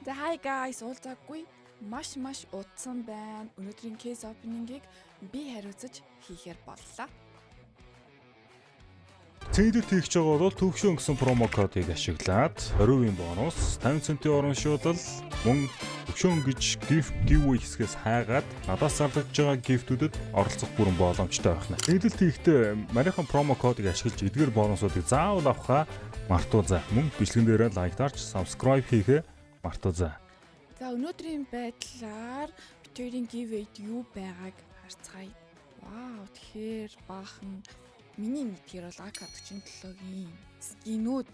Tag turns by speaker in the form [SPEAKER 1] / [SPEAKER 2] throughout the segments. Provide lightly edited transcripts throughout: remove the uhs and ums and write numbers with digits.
[SPEAKER 1] За hi guys, уулзаагүй маш удсан байна. Өнөөдрийн case opening-ийг би хариуцаж хийхээр боллоо.
[SPEAKER 2] Цэнгдэд хийх байгаа бол төвшин гэсэн промо кодыг ашиглаад 20% бонус, 50 центийн орон шуудал, мөн төвшин гэж giveaway хэсгээс хайгаад надаас зарлаж байгаа гифтүүдэд оролцох бүрэн боломжтой байна. Цэнгдэд хийхдээ марийнхан промо кодыг ашиглаж эдгээр бонусуудыг заавал авахаа мартуузаа. Мөн бичлэгэн дээрээ лайктарч, subscribe хийхээ мартуузаа.
[SPEAKER 1] За өнөөдрийн байдлаар битүүрийн giveaway юу байгааг харцгаая. Вау, тэгэхээр баахан миний мэдгээр бол AK47-гийн скинүүд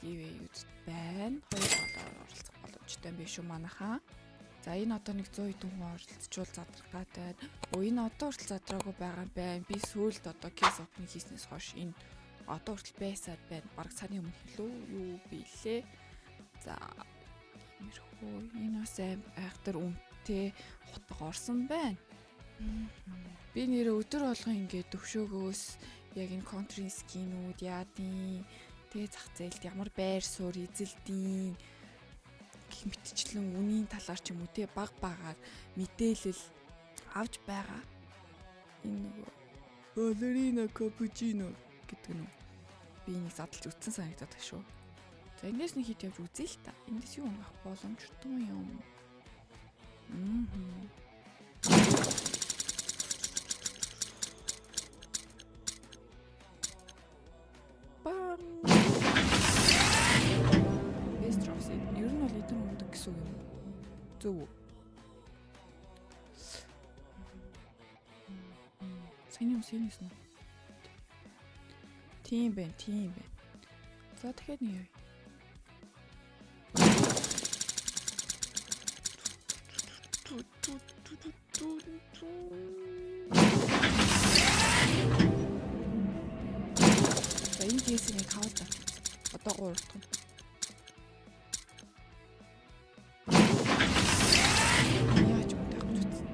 [SPEAKER 1] giveaway-үүд байна. Хоёр доллараар оролцох боломжтой юм биш үү манайхаа. За энэ одоо нэг 100 хэдэн хүн оролцчихвол задрахад байна. Энэ одоо хүртэл задраагүй байгаа юм байна. Би сүүлд одоо case opening хийснээс хойш энэ одоо хүртэл байсаад байна. Бараг сарын өмнө хэлөө юу билээ. За энэ бас айхтар үнэтэй хутга орсон байна. Би нэрээ өдөр болгон ингээд төвшөөгөөс яг энэ контрийн скинүүд яадیں۔ Тэгээ зах зээлд ямар байр суурь эзэлдیں۔ Гэх мэтчлэн үнийн талаар ч юм уу те багаар мэдээлэл авч байгаа. Энэ нөгөө балерина капучино гэдэг нь би нэг задлж үтсэн санагдаад байна шүү. За энэс нэг хит явж үзье л та. Эндээс юу авах боломжтой юм. Бам. Бестрос. Ер нь бол эдэн өндөг гэсэн үг юм. Зөв. Сэнийс нь. Тийм байна. За тэгэхээр нэг яа. За энэ кейсийг хаваад одоо гуурдах юм. Яаж унтах гэж үзсэн.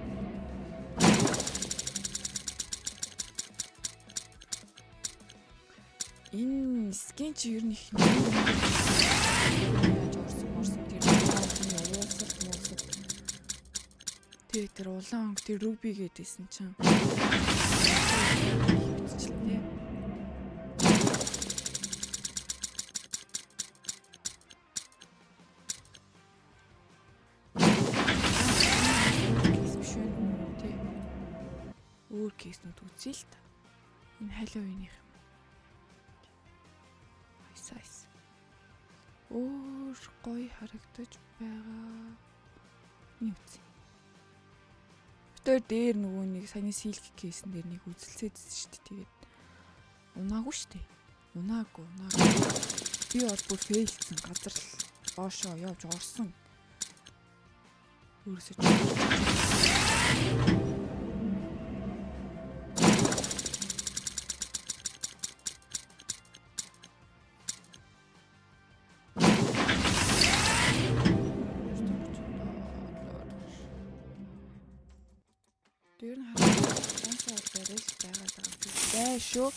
[SPEAKER 1] Энэ скин чи ер нь их тэр улаан өнгө тэр руби гэдээсэн чинь хөвчлээ. Өөр кейснүүд үзье л та. Энэ халиуиных юм. Сайс. Өөр гоё харагдаж байгаа. Юу үзье. Дээр нөгөө нэг саяны силк кейсэн дээр нэг үзэлцээдсэн шүү дээ. Тэгээд унаагүй шүү дээ. Унаагүй. Би бол бүр фейлсэн газар л доошоо явж орсон. Өөрөөсөө Тэр нь хасаа барил байгаа шүү.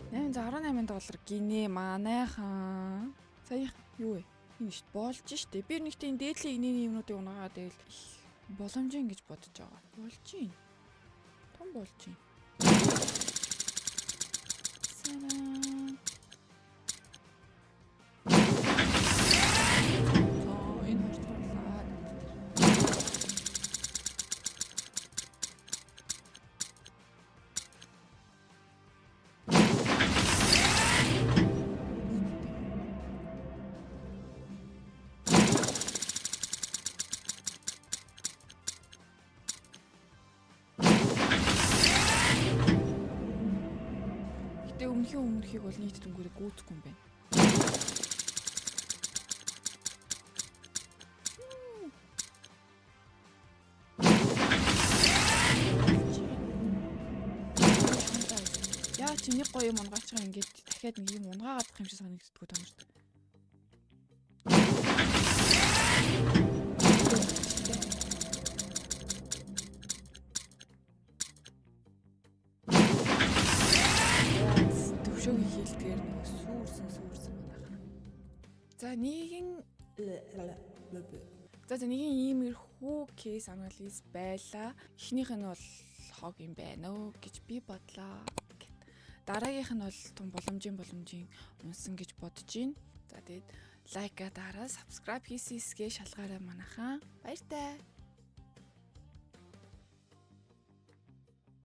[SPEAKER 1] $18 гинэ манайхан. Сая юу вэ? Энэ шүү болж штэ. Би нэгтэй энэ дээдлийн игнэний юмнуудыг унаагаад байвал боломжийн гэж бодож байгаа. Болж юм. Том болж юм. Өмнөхийг бол нийт дүнгээрээ гүйцэхгүй юм байна. Яа чи нэг гоё юм унгаачихаа ингээд дахиад нэг юм унгаагаад авах юм шиг санагддаггүй таамагт. төвшөөгийн хийлдгээр нөгөө сүрсэн манайхаа. За нэгэн иймэрхүү кейс анализ байлаа. Эхнийх нь бол хог юм байна өө гэж би бодлоо. Дараагийнх нь бол том боломжийн унсан гэж бодож байна. За тэгээд лайка дараа, subscribe хийсгээ шалгаарай манайхаа. Баяртай.